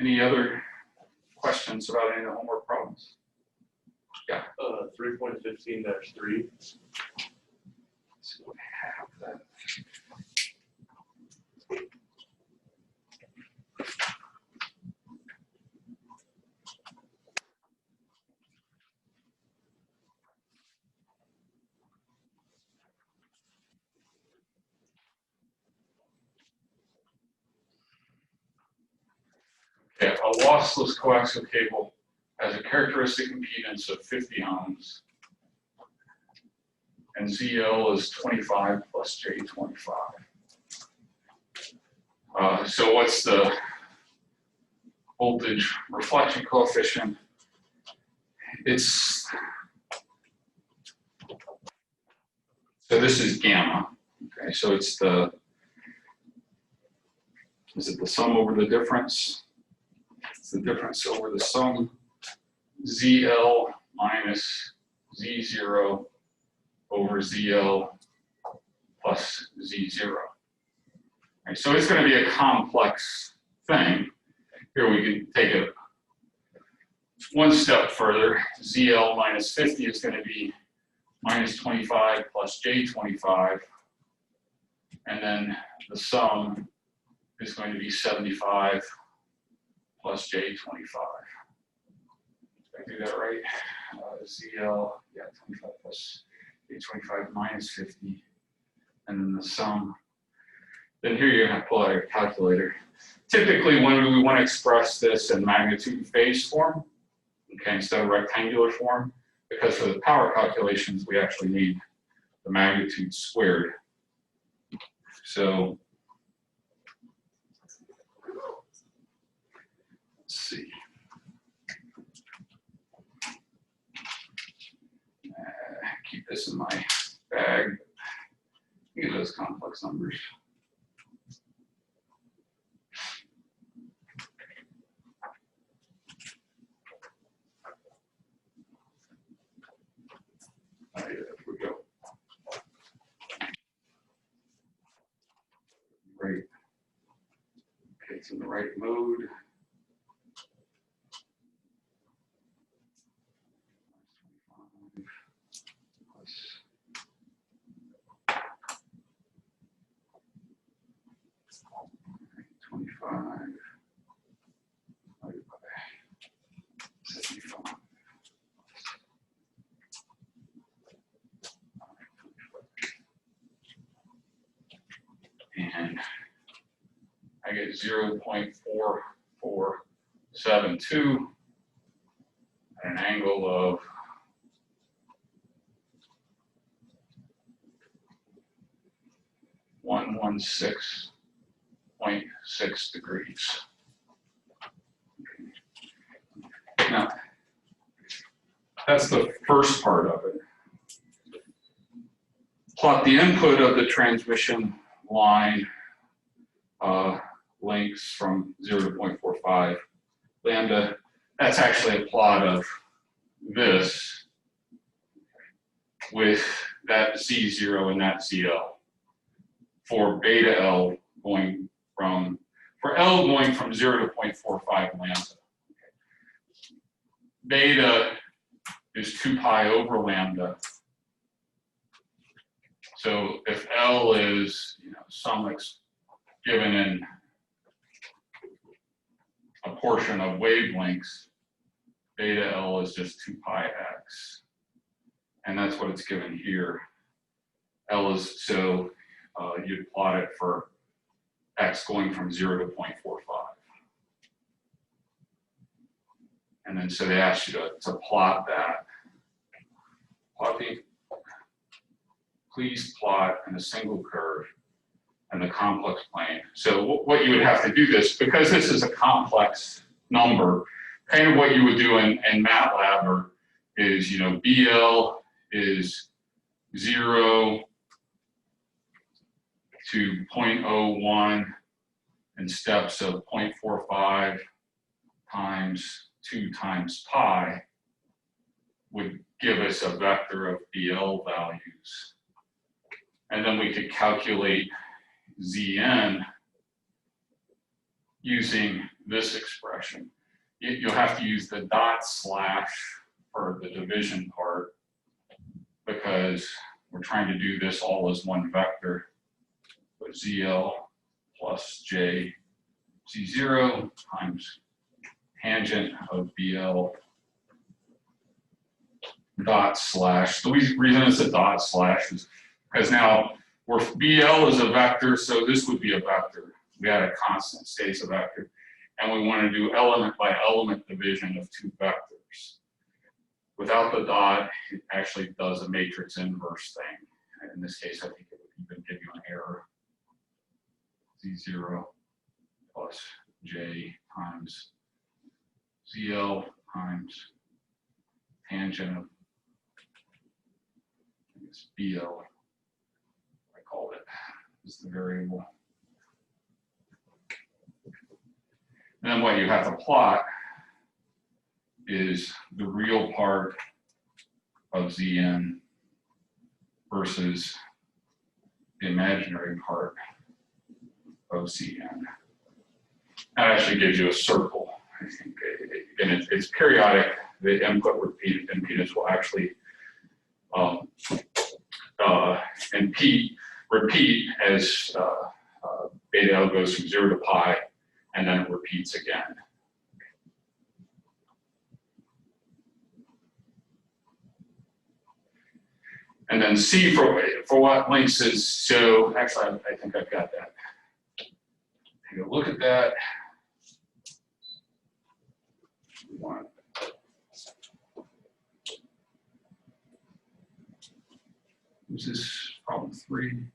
Any other questions about any of the homework problems? Yeah. 3.15-3. So we have that. Okay, a lossless coaxial cable has a characteristic impedance of 50 ohms, and ZL is 25 plus J 25. So what's the voltage reflection coefficient? It's, so this is gamma. Okay, so it's the, is it the sum over the difference? It's the difference over the sum, ZL minus Z0 over ZL plus Z0. Right, so it's going to be a complex thing. Here we can take it one step further. ZL minus 50 is going to be minus 25 plus J 25. And then the sum is going to be 75 plus J 25. Did I do that right? ZL, yeah, 25 plus J 25 minus 50. And then the sum. Then here you're going to pull out your calculator. Typically, when we want to express this in magnitude and phase form, okay, instead of rectangular form, because for the power calculations, we actually need the magnitude squared. So, let's see. Keep this in my bag. Look at those complex numbers. There we go. Right. Okay, it's in the right mode. Plus 25 divided by 75. And I get 0.4472 at an angle of 116.6 degrees. Now, that's the first part of it. Plot the input of the transmission line lengths from 0 to 0.45 lambda. That's actually a plot of this with that Z0 and that ZL for beta L going from, for L going from 0 to 0.45 lambda. Beta is 2 pi over lambda. So if L is, some given in a portion of wavelengths, beta L is just 2 pi x. And that's what it's given here. L is, so you'd plot it for x going from 0 to 0.45. And then so they asked you to plot that. Please plot in a single curve and the complex plane. So what you would have to do this, because this is a complex number, kind of what you would do in MATLAB is, BL is 0 to 0.01 in steps of 0.45 times 2 times pi would give us a vector of BL values. And then we could calculate Zn using this expression. You'll have to use the dot slash for the division part because we're trying to do this all as one vector. But ZL plus J Z0 times tangent of BL dot slash. The reason it's a dot slash is because now BL is a vector, so this would be a vector. We had a constant stays a vector. And we want to do element by element division of two vectors. Without the dot, it actually does a matrix inverse thing. In this case, I think it would even give you an error. Z0 plus J times ZL times tangent of BL, I called it, is the variable. And then what you have to plot is the real part of Zn versus the imaginary part of Cn. That actually gives you a circle. I think, and it's periodic. The input repeat impedance will actually repeat as beta L goes from 0 to pi, and then it repeats again. And then C for what lengths is, so actually I think I've got that. Take a look at that. One. Is this problem 3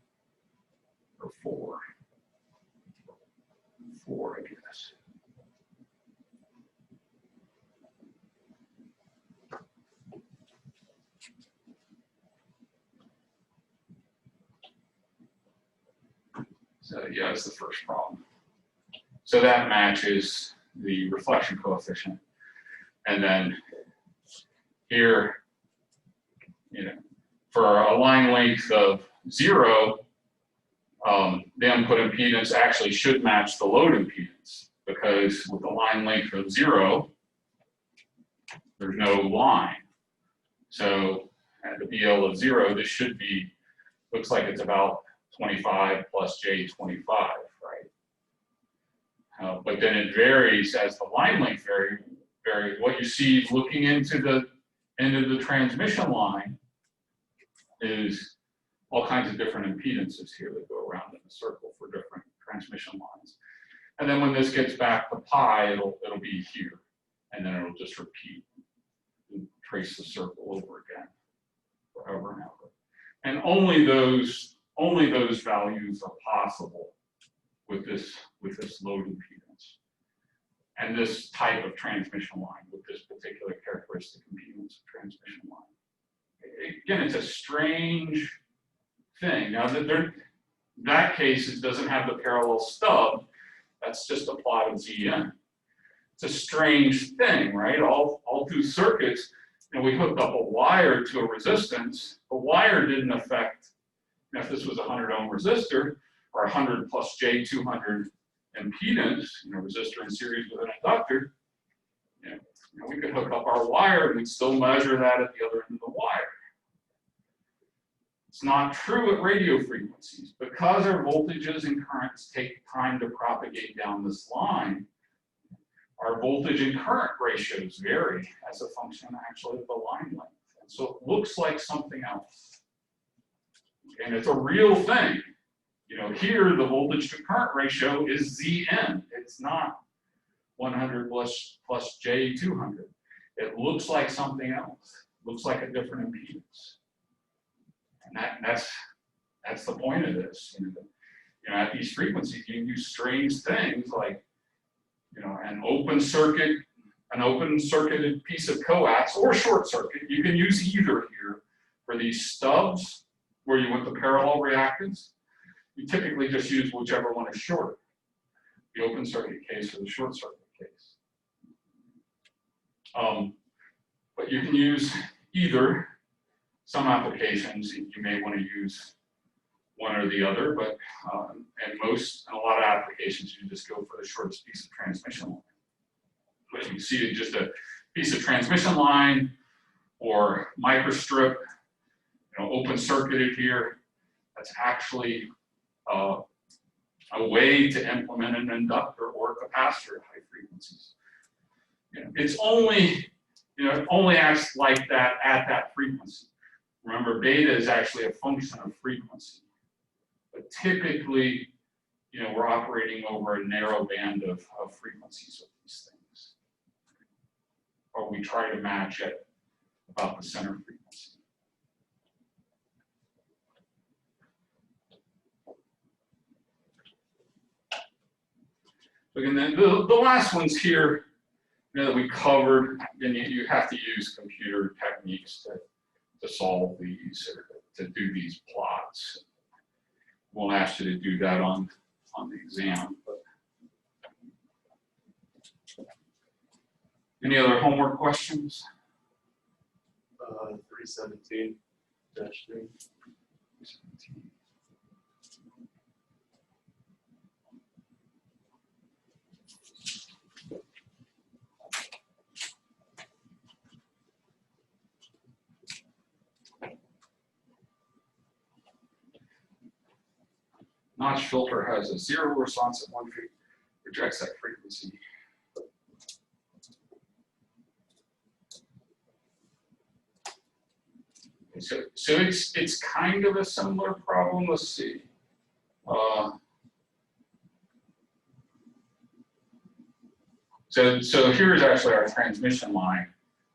or 4? 4, I guess. So yeah, it's the first problem. So that matches the reflection coefficient. And then here, for a line length of 0, the input impedance actually should match the load impedance, because with a line length of 0, there's no line. So at the BL of 0, this should be, looks like it's about 25 plus J25, right? But then it varies as the line length varies. What you see looking into the transmission line is all kinds of different impedances here that go around in a circle for different transmission lines. And then when this gets back to pi, it'll be here, and then it'll just repeat and trace the circle over again forever and ever. And only those values are possible with this load impedance and this type of transmission line with this particular characteristic impedance of transmission line. Again, it's a strange thing. Now, that case, it doesn't have the parallel stub. That's just a plot of Zn. It's a strange thing, right? All through circuits, we hooked up a wire to a resistance. The wire didn't affect, if this was a 100 ohm resistor or 100 plus J200 impedance, resistor in series with an inductor, we could hook up our wire and we'd still measure that at the other end of the wire. It's not true at radio frequencies. Because our voltages and currents take time to propagate down this line, our voltage and current ratios vary as a function actually of the line length. And so it looks like something else. And it's a real thing. Here the voltage to current ratio is Zn. It's not 100 plus J200. It looks like something else. It looks like a different impedance. And that's the point of this. At these frequencies, you use strange things like, an open circuited piece of coax or short circuit. You can use either here for these stubs where you want the parallel reactance. You typically just use whichever one is shorter, the open circuit case or the short circuit case. But you can use either. Some applications, you may want to use one or the other, but in a lot of applications, you just go for the shortest piece of transmission line. But you can see just a piece of transmission line or microstrip, open circuited here. That's actually a way to implement an inductor or a capacitor at high frequencies. It's only, it only acts like that at that frequency. Remember, beta is actually a function of frequency. But typically, we're operating over a narrow band of frequencies of these things. Or we try to match it about the center frequency. Again, the last ones here that we covered, and you have to use computer techniques to solve these or to do these plots. Won't ask you to do that on the exam. But any other homework questions? 317-3. Notch filter has a 0 response at 1 feet, rejects that frequency. So it's kind of a similar problem. Let's see. So here's actually our transmission line,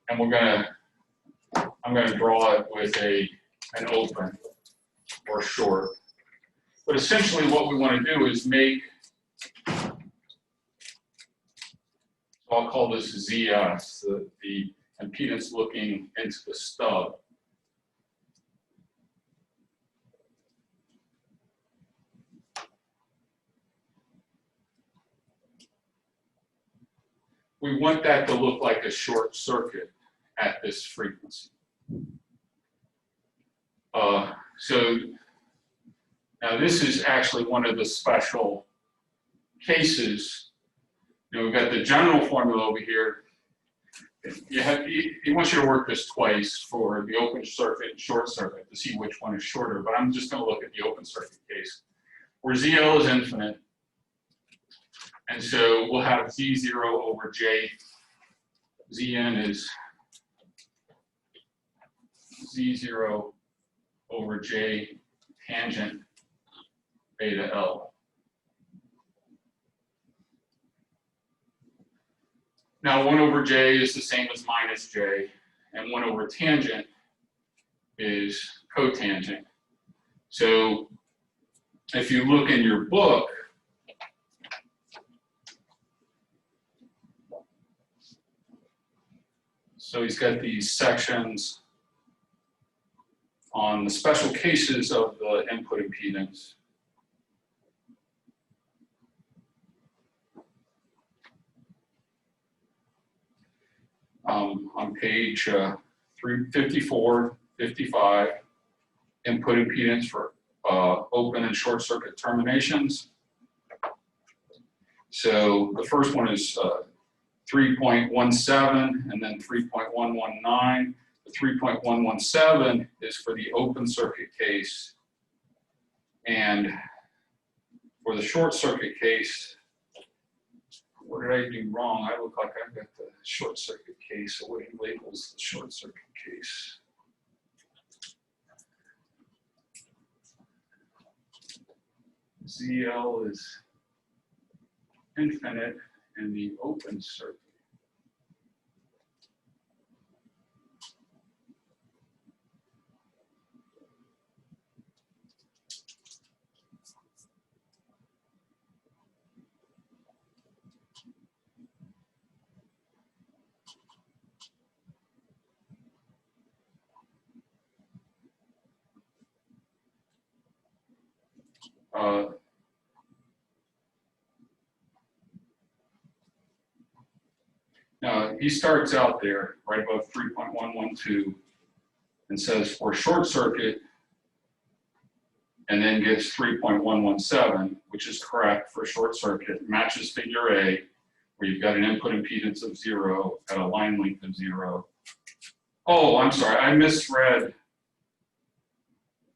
and I'm gonna draw it with an open or short. But essentially what we want to do is make, I'll call this ZS, the impedance looking into the stub. We want that to look like a short circuit at this frequency. So now this is actually one of the special cases. We've got the general formula over here. He wants you to work this twice for the open circuit and short circuit to see which one is shorter, but I'm just going to look at the open circuit case, where ZL is infinite. And so we'll have Z0 over J. Zn is Z0 over J tangent beta L. Now 1 over J is the same as minus J, and 1 over tangent is cotangent. So if you look in your book, so he's got these sections on the special cases of the input impedance. On page 354, 55, input impedance for open and short circuit terminations. So the first one is 3.17 and then 3.119. The 3.117 is for the open circuit case. And for the short circuit case, what did I do wrong? I look like I've got the short circuit case, so what he labels the short circuit case. ZL is infinite in the open circuit. Now, he starts out there right above 3.112 and says for short circuit, and then gets 3.117, which is correct for short circuit, matches figure A, where you've got an input impedance of 0 at a line length of 0. Oh, I'm sorry, I misread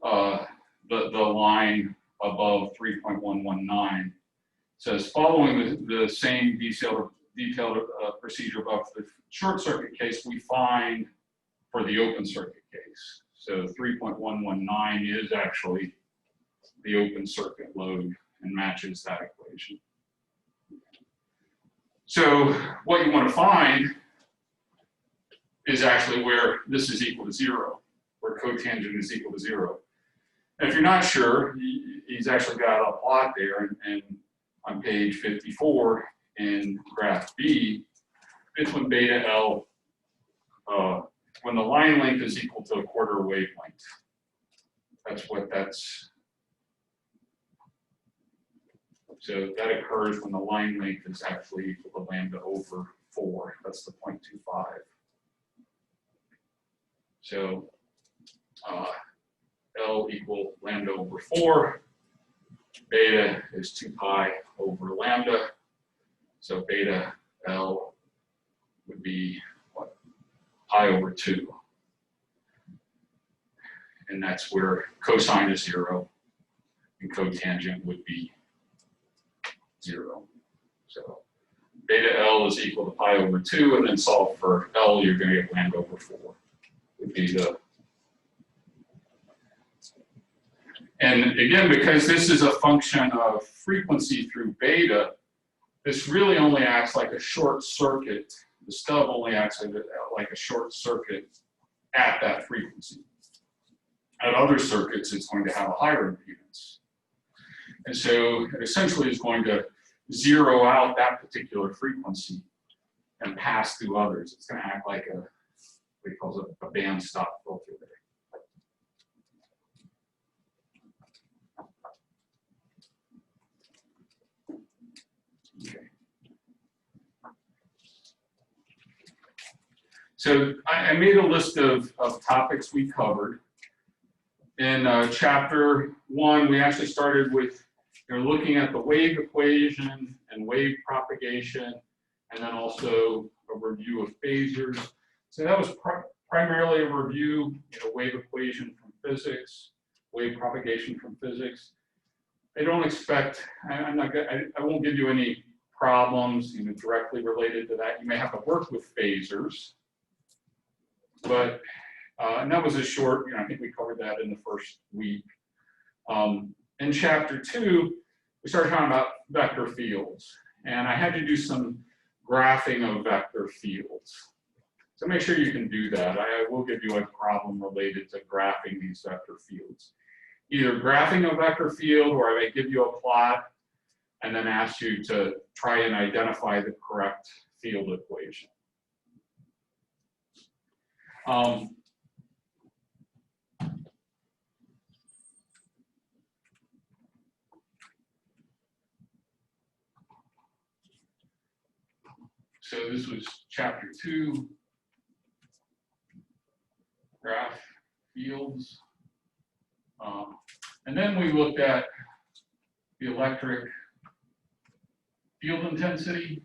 the line above 3.119. It says, following the same detailed procedure above the short circuit case, we find for the open circuit case. So 3.119 is actually the open circuit load and matches that equation. So what you want to find is actually where this is equal to 0, where cotangent is equal to 0. And if you're not sure, he's actually got a plot there, and on page 54 in graph B, it's when beta L, when the line length is equal to a quarter wavelength. That's what that's. So that occurs when the line length is actually equal to lambda over 4. That's the 0.25. So L equal lambda over 4. Beta is 2 pi over lambda. So beta L would be what? Pi over 2. And that's where cosine is 0 and cotangent would be 0. So beta L is equal to pi over 2, and then solve for L, you're going to get lambda over 4. Would be the. And again, because this is a function of frequency through beta, this really only acts like a short circuit. The stub only acts like a short circuit at that frequency. At other circuits, it's going to have a higher impedance. And so it essentially is going to zero out that particular frequency and pass through others. It's going to act like what he calls a band stop filter there. Okay. So I made a list of topics we covered. In chapter 1, we actually started with looking at the wave equation and wave propagation, and then also a review of phasors. So that was primarily a review, wave equation from physics, wave propagation from physics. I don't expect, I won't give you any problems directly related to that. You may have to work with phasors, but and that was a short, I think we covered that in the first week. In chapter 2, we started talking about vector fields, and I had to do some graphing of vector fields. So make sure you can do that. I will give you a problem related to graphing these vector fields. Either graphing a vector field, or I may give you a plot and then ask you to try and identify the correct field equation. So this was chapter 2, graph fields. And then we looked at the electric field intensity.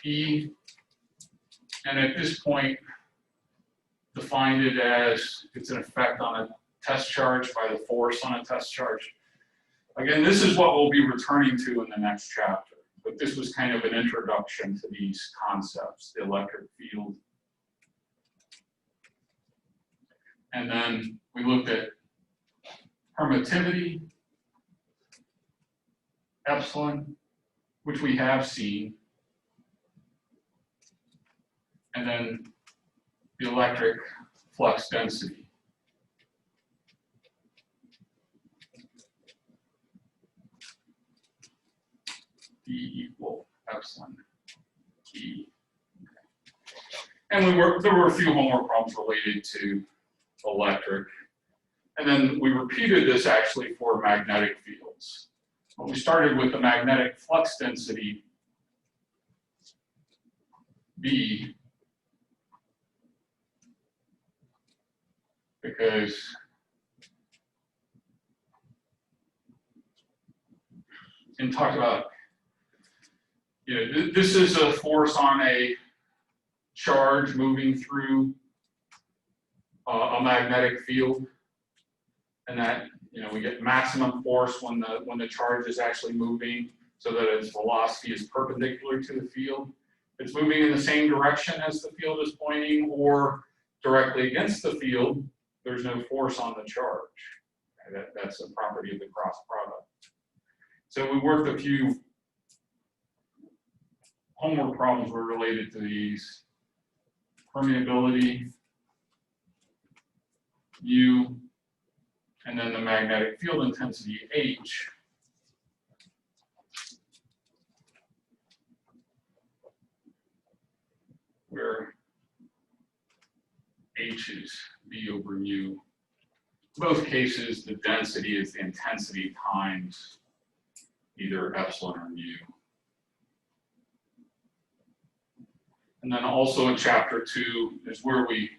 E, and at this point, defined it as it's an effect on a test charge by the force on a test charge. Again, this is what we'll be returning to in the next chapter, but this was kind of an introduction to these concepts, the electric field. And then we looked at permittivity, epsilon, which we have seen, and then the electric flux density. E equal epsilon E. And there were a few homework problems related to electric. And then we repeated this actually for magnetic fields. But we started with the magnetic flux density B, because and talked about, this is a force on a charge moving through a magnetic field, and that we get maximum force when the charge is actually moving, so that its velocity is perpendicular to the field. If it's moving in the same direction as the field is pointing, or directly against the field, there's no force on the charge. Okay, that's a property of the cross product. So we worked a few homework problems were related to these. Permeability, U, and then the magnetic field intensity, H. Where H is V over mu. In both cases, the density is the intensity times either epsilon or mu. And then also in chapter 2 is where we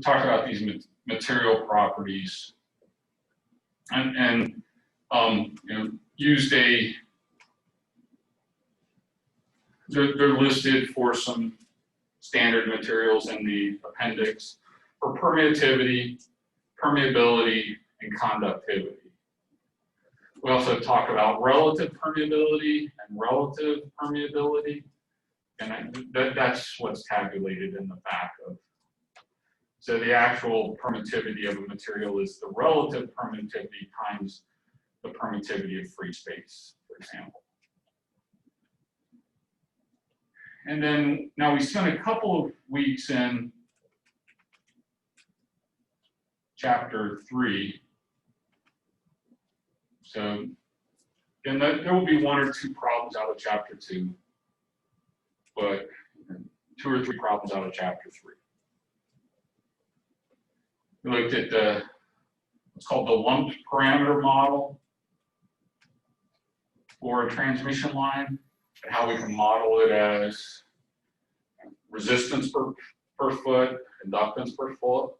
talk about these material properties and used they're listed for some standard materials in the appendix for permittivity, permeability, and conductivity. We also talk about relative permeability and relative permeability, and that's what's tabulated in the back of. So the actual permittivity of a material is the relative permittivity times the permittivity of free space, for example. And then now we spent a couple of weeks in chapter 3. So, and there will be 1 or 2 problems out of chapter 2, but 2 or 3 problems out of chapter 3. We looked at what's called the lumped parameter model for a transmission line, and how we can model it as resistance per foot, inductance per foot,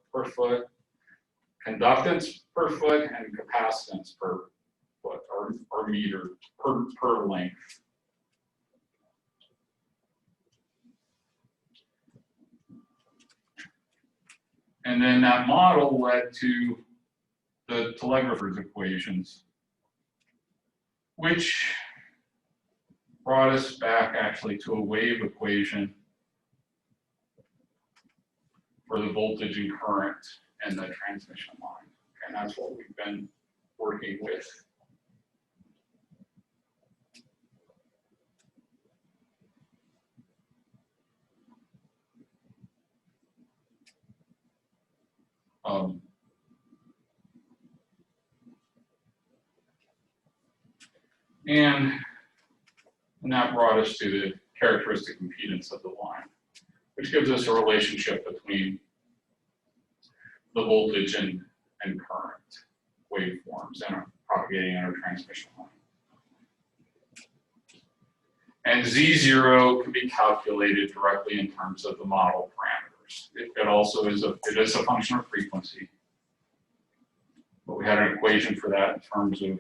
conductance per foot, and capacitance per foot or meter per length. And then that model led to the telegrapher's equations, which brought us back actually to a wave equation for the voltage and current in the transmission line. And that's what we've been working with. And that brought us to the characteristic impedance of the line, which gives us a relationship between the voltage and current waveforms and propagating in our transmission line. And Z0 can be calculated directly in terms of the model parameters. It also is a function of frequency. But we had an equation for that in terms of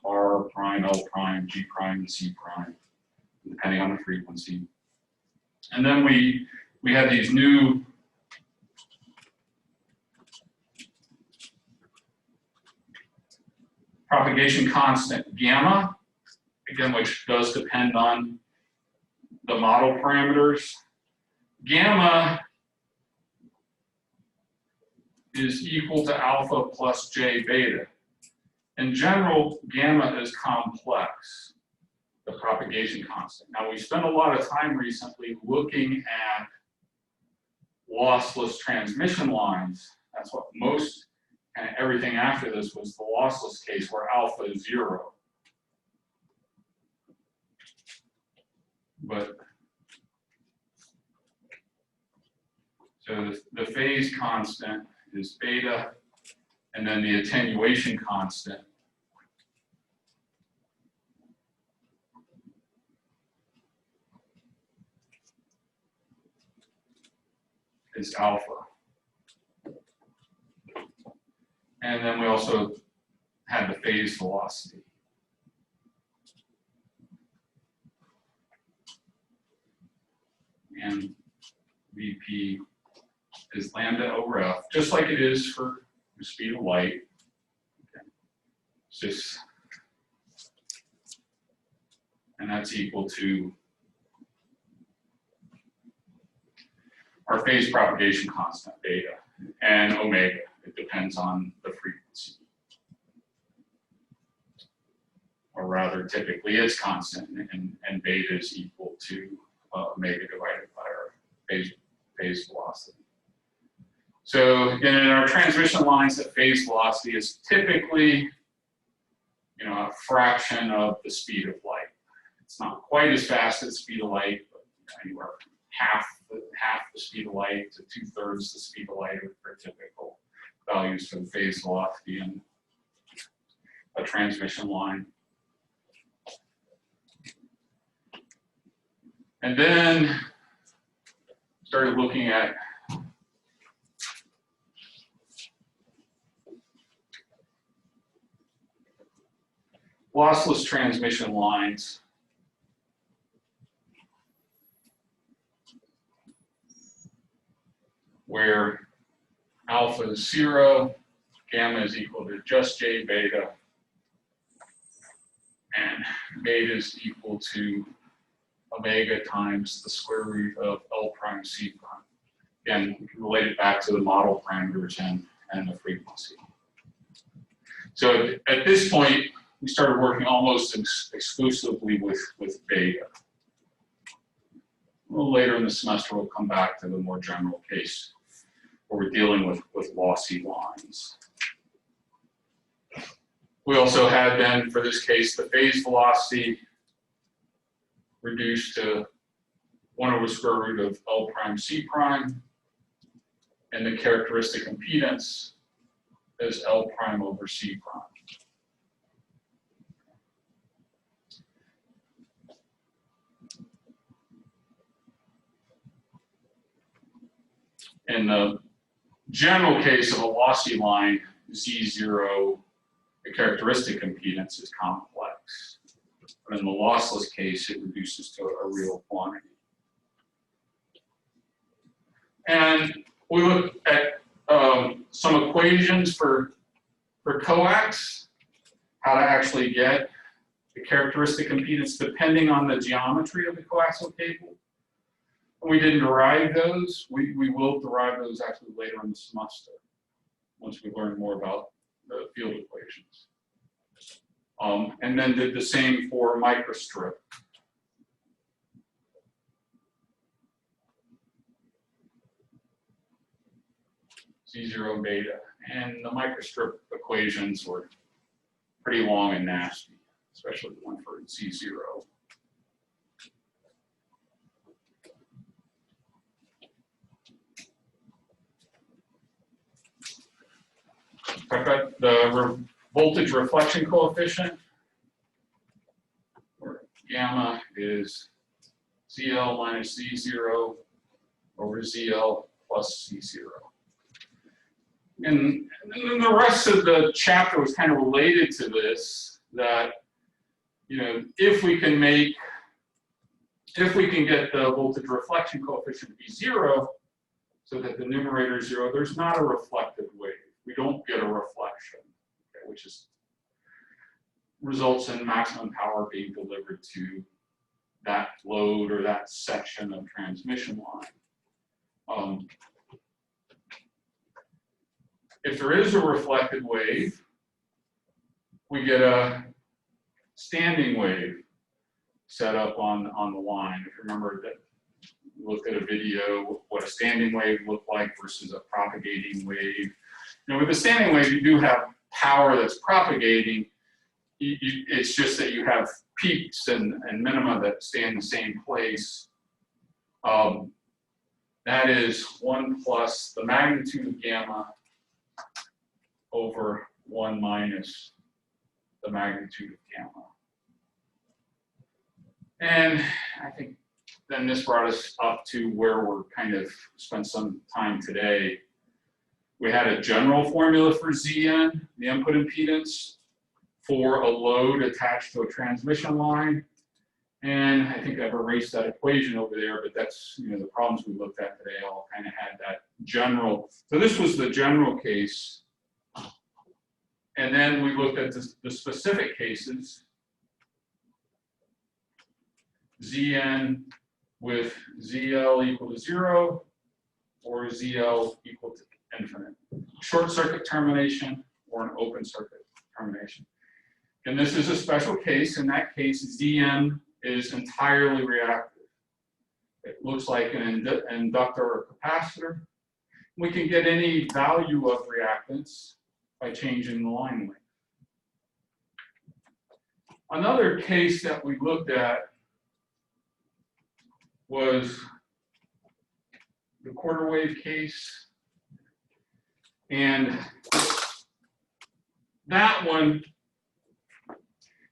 R prime, L prime, G prime, and C prime, depending on the frequency. And then we had these new propagation constant gamma, again, which does depend on the model parameters. Gamma is equal to alpha plus J beta. In general, gamma is complex, the propagation constant. Now, we spent a lot of time recently looking at lossless transmission lines. That's what most, and everything after this was the lossless case where alpha is 0. But, so the phase constant is beta, and then the attenuation constant is alpha. And then we also had the phase velocity. And Vp is lambda over f, just like it is for the speed of light. Okay. It's just, and that's equal to our phase propagation constant, beta, and omega. It depends on the frequency. Or rather, typically it's constant, and beta is equal to omega divided by our phase velocity. So again, in our transmission lines, the phase velocity is typically, you know, a fraction of the speed of light. It's not quite as fast as the speed of light, but anywhere from half the speed of light to 2/3 the speed of light are typical values for the phase velocity in a transmission line. And then started looking at lossless transmission lines. Where alpha is 0, gamma is equal to just J beta, and beta is equal to omega times the square root of L prime C prime. Again, related back to the model parameters and the frequency. So at this point, we started working almost exclusively with beta. A little later in the semester, we'll come back to the more general case where we're dealing with lossy lines. We also had then, for this case, the phase velocity reduced to 1 over square root of L prime C prime, and the characteristic impedance is L prime over C prime. In the general case of a lossy line, Z0, the characteristic impedance is complex. But in the lossless case, it reduces to a real quantity. And we look at some equations for coax, how to actually get the characteristic impedance depending on the geometry of the coaxial cable. We didn't derive those. We will derive those actually later in the semester, once we learn more about the field equations. And then did the same for microstrip. Z0 beta. And the microstrip equations were pretty long and nasty, especially the one for Z0. I've got the voltage reflection coefficient, where gamma is ZL minus Z0 over ZL plus Z0. And then the rest of the chapter was kind of related to this, that, you know, if we can get the voltage reflection coefficient to be 0, so that the numerator is 0, there's not a reflected wave. We don't get a reflection, okay, which results in maximum power being delivered to that load or that section of transmission line. If there is a reflected wave, we get a standing wave set up on the line. If you remember that, we looked at a video what a standing wave looked like versus a propagating wave. You know, with a standing wave, you do have power that's propagating. It's just that you have peaks and minima that stay in the same place. That is 1 plus the magnitude of gamma over 1 minus the magnitude of gamma. And I think then this brought us up to where we're kind of spent some time today. We had a general formula for Zn, the input impedance, for a load attached to a transmission line. And I think I've erased that equation over there, but that's, you know, the problems we looked at today all kind of had that general. So this was the general case. And then we looked at the specific cases. Zn with ZL equal to 0 or ZL equal to infinite. Short circuit termination or an open circuit termination. And this is a special case. In that case, Zn is entirely reactive. It looks like an inductor or capacitor. We can get any value of reactance by changing the line length. Another case that we looked at was the quarter wave case. And that one,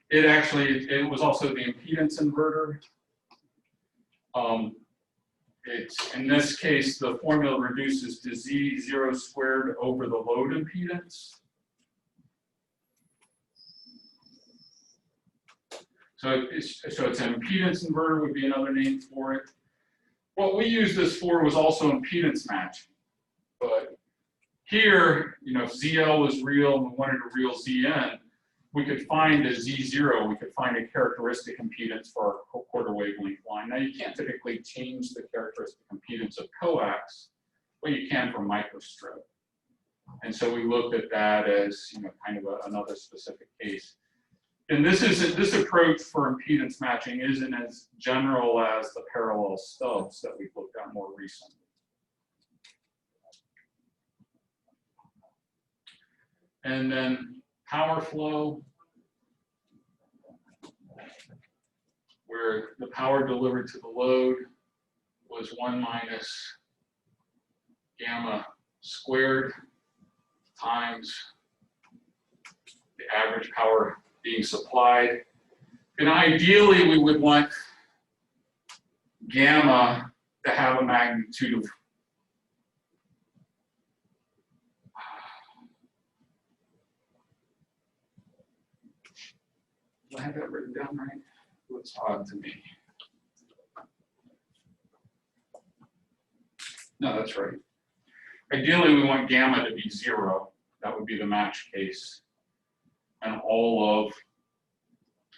it was also the impedance inverter. In this case, the formula reduces to Z0 squared over the load impedance. So it's an impedance inverter would be another name for it. What we used this for was also impedance matching. But here, you know, if ZL was real and we wanted a real Zn, we could find a Z0, we could find a characteristic impedance for our quarter wavelength line. Now, you can't typically change the characteristic impedance of coax, but you can for microstrip. And so we looked at that as, you know, kind of another specific case. And this approach for impedance matching isn't as general as the parallel stubs that we've looked at more recently. And then power flow, where the power delivered to the load was 1 minus gamma squared times the average power being supplied. And ideally, we would want gamma to have a magnitude of do I have that written down right? Looks odd to me. No, that's right. Ideally, we want gamma to be 0. That would be the match case. And all of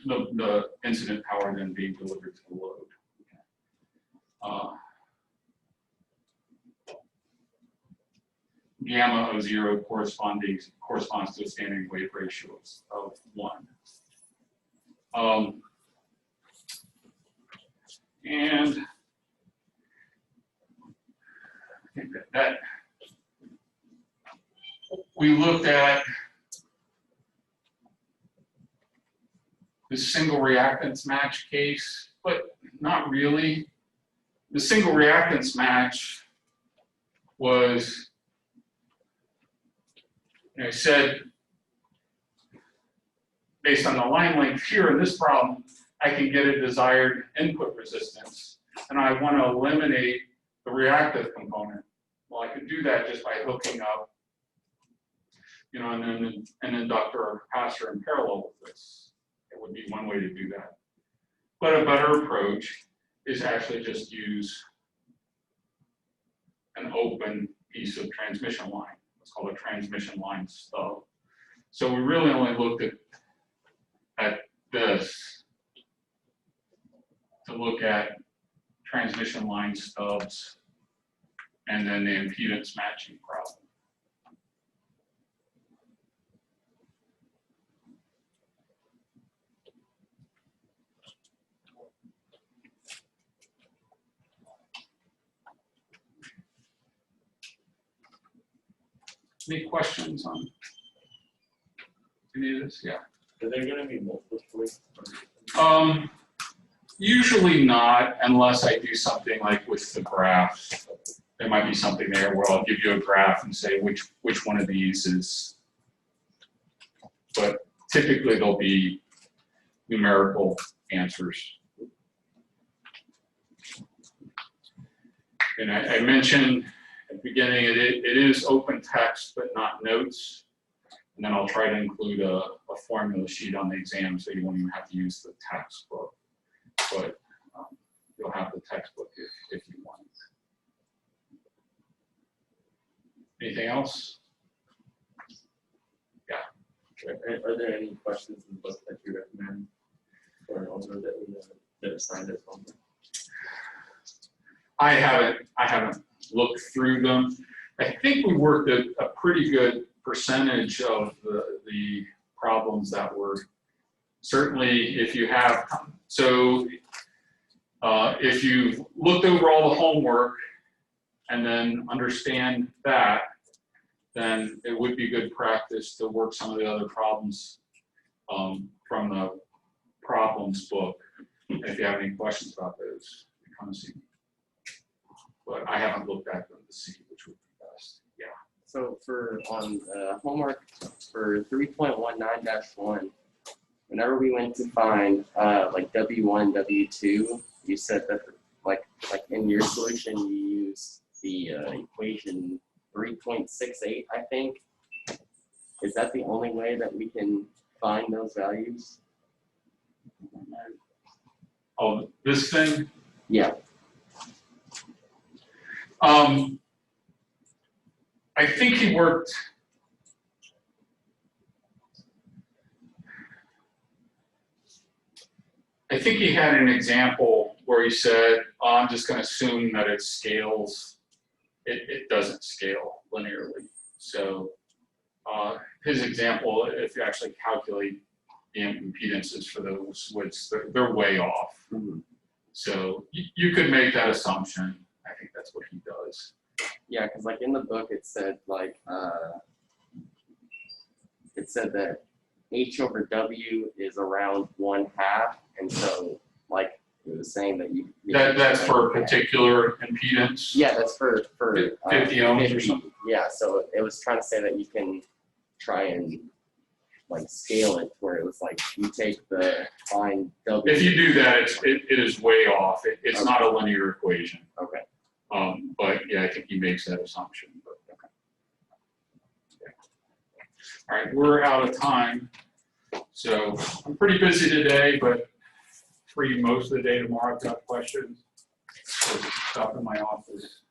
the incident power then being delivered to the load. Gamma of 0 corresponds to a standing wave ratio of 1. And I think that we looked at the single reactance match case, but not really. The single reactance match was, you know, said, based on the line length here in this problem, I can get a desired input resistance, and I want to eliminate the reactive component. Well, I could do that just by hooking up, you know, and then an inductor or capacitor in parallel with this. It would be one way to do that. But a better approach is actually just use an open piece of transmission line. It's called a transmission line stub. So we really only looked at this to look at transmission line stubs and then the impedance matching problem. Any questions on any of this? Yeah. Are there going to be multiple choice? Usually not, unless I do something like with the graph. There might be something there where I'll give you a graph and say which one of these is. But typically there'll be numerical answers. And I mentioned at the beginning, it is open text, but not notes. And then I'll try to include a formula sheet on the exam, so you won't even have to use the textbook. But you'll have the textbook if you want. Anything else? Yeah. Are there any questions in the book that you recommend for also that we that assigned as homework? I haven't looked through them. I think we worked a pretty good percentage of the problems that were, certainly if you have, so if you've looked over all the homework and then understand that, then it would be good practice to work some of the other problems from the problems book. And if you have any questions about those, come and see me. But I haven't looked at them to see which would be best. Yeah. So for on homework for 3.19-1, whenever we went to find like W1, W2, you said that like in your solution you used the equation 3.68, I think. Is that the only way that we can find those values? Oh, this thing? Yeah. I think he worked. I think he had an example where he said, oh, I'm just going to assume that it scales. It doesn't scale linearly. So his example, if you actually calculate the impedances for those widths, they're way off. Mm-hmm. So you could make that assumption. I think that's what he does. Yeah, because like in the book it said like that H over W is around 1/2, and so like it was saying that you That's for a particular impedance. Yeah, that's for 50 ohms or something. Yeah, so it was trying to say that you can try and like scale it where it was like you take the line W. If you do that, it is way off. It's Okay. not a linear equation. Okay. But yeah, I think he makes that assumption. But, okay. Yeah. All right, we're out of time. So I'm pretty busy today, but free most of the day tomorrow. I've got questions. So stop in my office.